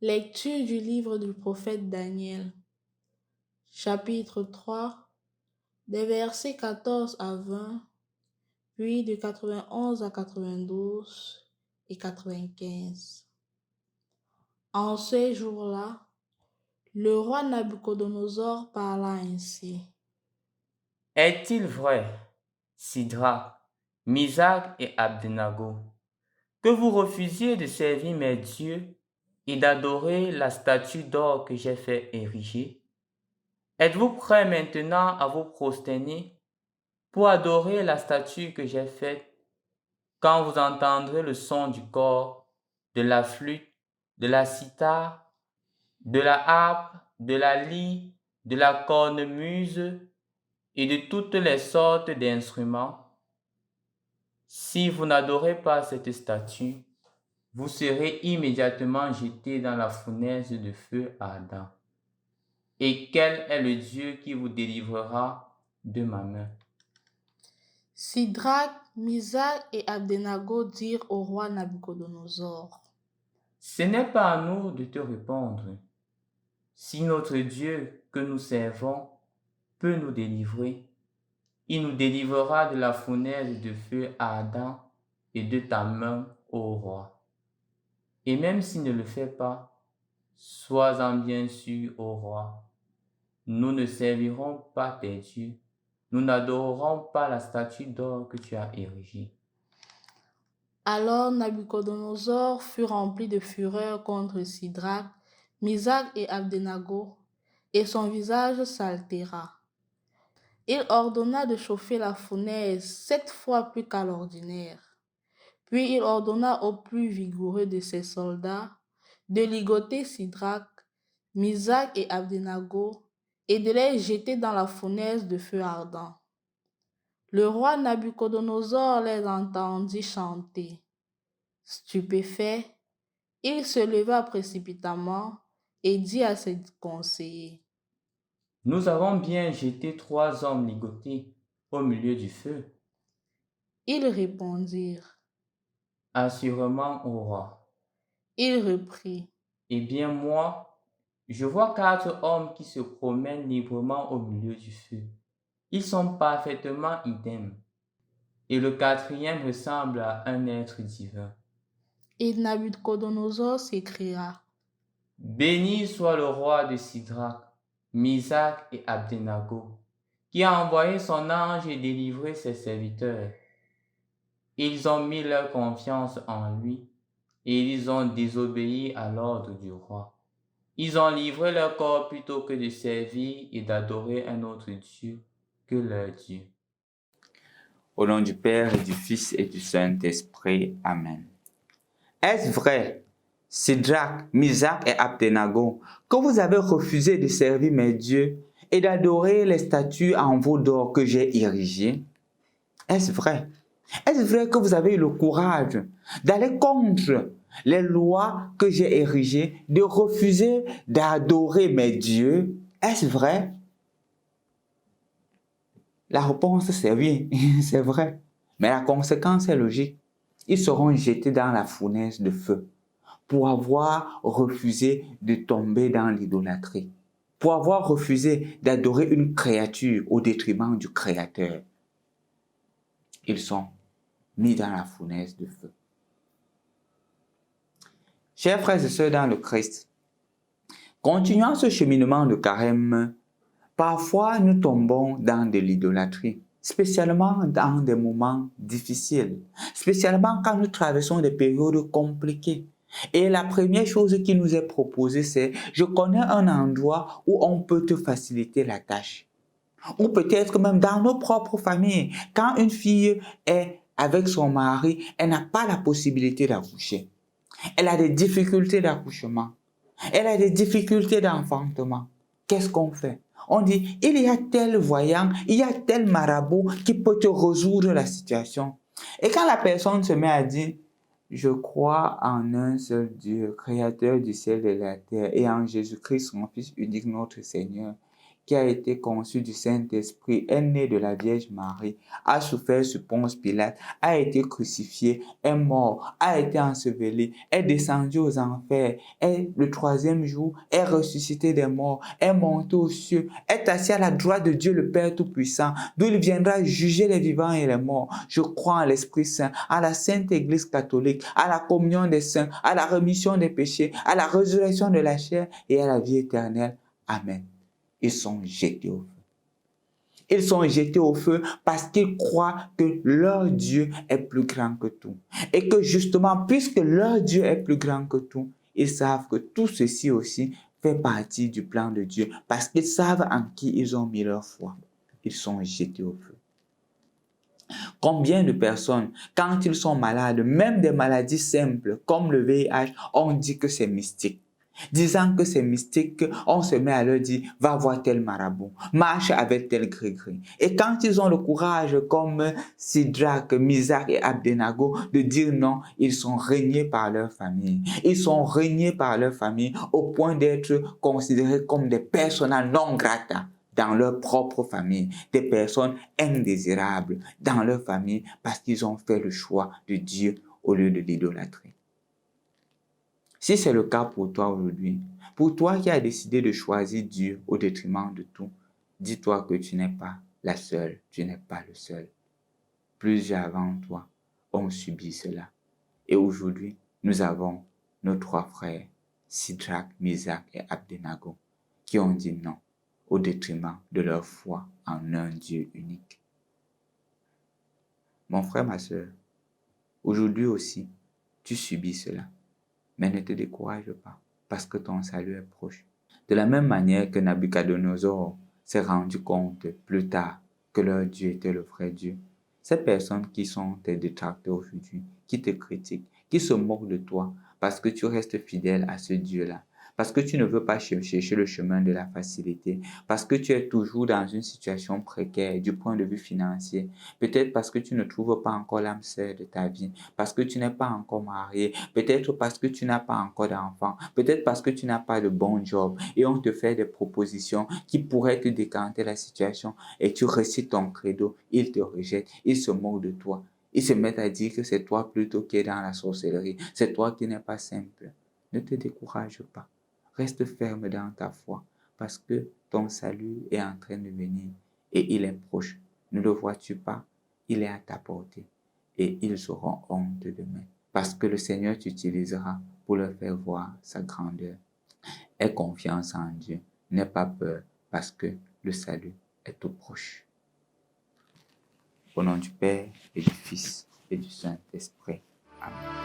Lecture du livre du prophète Daniel, chapitre 3, des versets 14 à 20, puis de 91 à 92 et 95. En ces jours-là, le roi Nabuchodonosor parla ainsi. Est-il vrai, Sidrak, Misach et Abdenago, que vous refusiez de servir mes dieux et d'adorer la statue d'or que j'ai fait ériger? Êtes-vous prêts maintenant à vous prosterner pour adorer la statue que j'ai faite quand vous entendrez le son du cor, de la flûte, de la cithare, de la harpe, de la lyre, de la cornemuse et de toutes les sortes d'instruments? Si vous n'adorez pas cette statue, vous serez immédiatement jeté dans la fournaise de feu ardent. Et quel est le Dieu qui vous délivrera de ma main? Sidrak, Misach et Abdenago dirent au roi Nabuchodonosor. Ce n'est pas à nous de te répondre. Si notre Dieu que nous servons peut nous délivrer, il nous délivrera de la fournaise de feu ardent et de ta main, ô roi. Et même s'il ne le fait pas, sois-en bien sûr, ô roi, nous ne servirons pas tes dieux, nous n'adorerons pas la statue d'or que tu as érigée. Alors Nabuchodonosor fut rempli de fureur contre Sidrak, Misach et Abdenago, et son visage s'altéra. Il ordonna de chauffer la fournaise 7 fois plus qu'à l'ordinaire. Puis il ordonna aux plus vigoureux de ses soldats de ligoter Sidrak, Misach et Abdenago et de les jeter dans la fournaise de feu ardent. Le roi Nabuchodonosor les entendit chanter. Stupéfait, il se leva précipitamment et dit à ses conseillers. Nous avons bien jeté 3 hommes ligotés au milieu du feu. Ils répondirent. Assurément, ô roi. Il reprit. Eh bien moi, je vois 4 hommes qui se promènent librement au milieu du feu. Ils sont parfaitement idem. Et le 4e ressemble à un être divin. Et Nabuchodonosor s'écria. Béni soit le roi de Sidrak, Misach et Abdenago, qui a envoyé son ange et délivré ses serviteurs. Ils ont mis leur confiance en lui et ils ont désobéi à l'ordre du roi. Ils ont livré leur corps plutôt que de servir et d'adorer un autre Dieu que leur Dieu. Au nom du Père et du Fils et du Saint-Esprit. Amen. Est-ce vrai, Sidrak, Misach et Abdenago, que vous avez refusé de servir mes dieux et d'adorer les statues en veau d'or que j'ai érigées? Est-ce vrai? Est-ce vrai que vous avez eu le courage d'aller contre les lois que j'ai érigées, de refuser d'adorer mes dieux? Est-ce vrai? La réponse, c'est oui, c'est vrai. Mais la conséquence est logique. Ils seront jetés dans la fournaise de feu pour avoir refusé de tomber dans l'idolâtrie, pour avoir refusé d'adorer une créature au détriment du Créateur. Ils sont mis dans la fournaise de feu. Chers frères et sœurs dans le Christ, continuant ce cheminement de carême, parfois nous tombons dans de l'idolâtrie, spécialement dans des moments difficiles, spécialement quand nous traversons des périodes compliquées. Et la première chose qui nous est proposée, c'est « je connais un endroit où on peut te faciliter la tâche ». Ou peut-être même dans nos propres familles, quand une fille est avec son mari, elle n'a pas la possibilité d'accoucher. Elle a des difficultés d'accouchement. Elle a des difficultés d'enfantement. Qu'est-ce qu'on fait? On dit, il y a tel voyant, il y a tel marabout qui peut te résoudre la situation. Et quand la personne se met à dire, je crois en un seul Dieu, créateur du ciel et de la terre, et en Jésus-Christ, son Fils unique, notre Seigneur, qui a été conçu du Saint-Esprit, est né de la Vierge Marie, a souffert sous Ponce Pilate, a été crucifié, est mort, a été enseveli, est descendu aux enfers, est le troisième jour, est ressuscité des morts, est monté aux cieux, est assis à la droite de Dieu le Père Tout-Puissant, d'où il viendra juger les vivants et les morts. Je crois en l'Esprit Saint, à la Sainte Église catholique, à la communion des saints, à la rémission des péchés, à la résurrection de la chair et à la vie éternelle. Amen. Ils sont jetés au feu. Ils sont jetés au feu parce qu'ils croient que leur Dieu est plus grand que tout. Et que justement, puisque leur Dieu est plus grand que tout, ils savent que tout ceci aussi fait partie du plan de Dieu parce qu'ils savent en qui ils ont mis leur foi. Ils sont jetés au feu. Combien de personnes, quand ils sont malades, même des maladies simples comme le VIH, on dit que c'est mystique. Disant que c'est mystique, on se met à leur dire, va voir tel marabout, marche avec tel gris-gris. Et quand ils ont le courage, comme Sidrac, Misac et Abdenago, de dire non, ils sont régnés par leur famille. Ils sont régnés par leur famille au point d'être considérés comme des personas non grata dans leur propre famille, des personnes indésirables dans leur famille parce qu'ils ont fait le choix de Dieu au lieu de l'idolâtrie. Si c'est le cas pour toi aujourd'hui, pour toi qui as décidé de choisir Dieu au détriment de tout, dis-toi que tu n'es pas la seule, tu n'es pas le seul. Plusieurs avant toi ont subi cela. Et aujourd'hui, nous avons nos trois frères, Sidrac, Misac et Abdenago, qui ont dit non au détriment de leur foi en un Dieu unique. Mon frère, ma soeur, aujourd'hui aussi, tu subis cela. Mais ne te décourage pas, parce que ton salut est proche. De la même manière que Nabucodonosor s'est rendu compte plus tard que leur Dieu était le vrai Dieu, ces personnes qui sont tes détracteurs aujourd'hui, qui te critiquent, qui se moquent de toi, parce que tu restes fidèle à ce Dieu-là, parce que tu ne veux pas chercher le chemin de la facilité, parce que tu es toujours dans une situation précaire du point de vue financier, peut-être parce que tu ne trouves pas encore l'âme sœur de ta vie, parce que tu n'es pas encore marié, peut-être parce que tu n'as pas encore d'enfant, peut-être parce que tu n'as pas de bon job et on te fait des propositions qui pourraient te décanter la situation et tu récites ton credo, ils te rejettent, ils se moquent de toi. Ils se mettent à dire que c'est toi plutôt qui es dans la sorcellerie, c'est toi qui n'es pas simple. Ne te décourage pas. Reste ferme dans ta foi parce que ton salut est en train de venir et il est proche. Ne le vois-tu pas? Il est à ta portée et ils auront honte demain parce que le Seigneur t'utilisera pour leur faire voir sa grandeur. Aie confiance en Dieu. N'aie pas peur parce que le salut est tout proche. Au nom du Père et du Fils et du Saint-Esprit. Amen.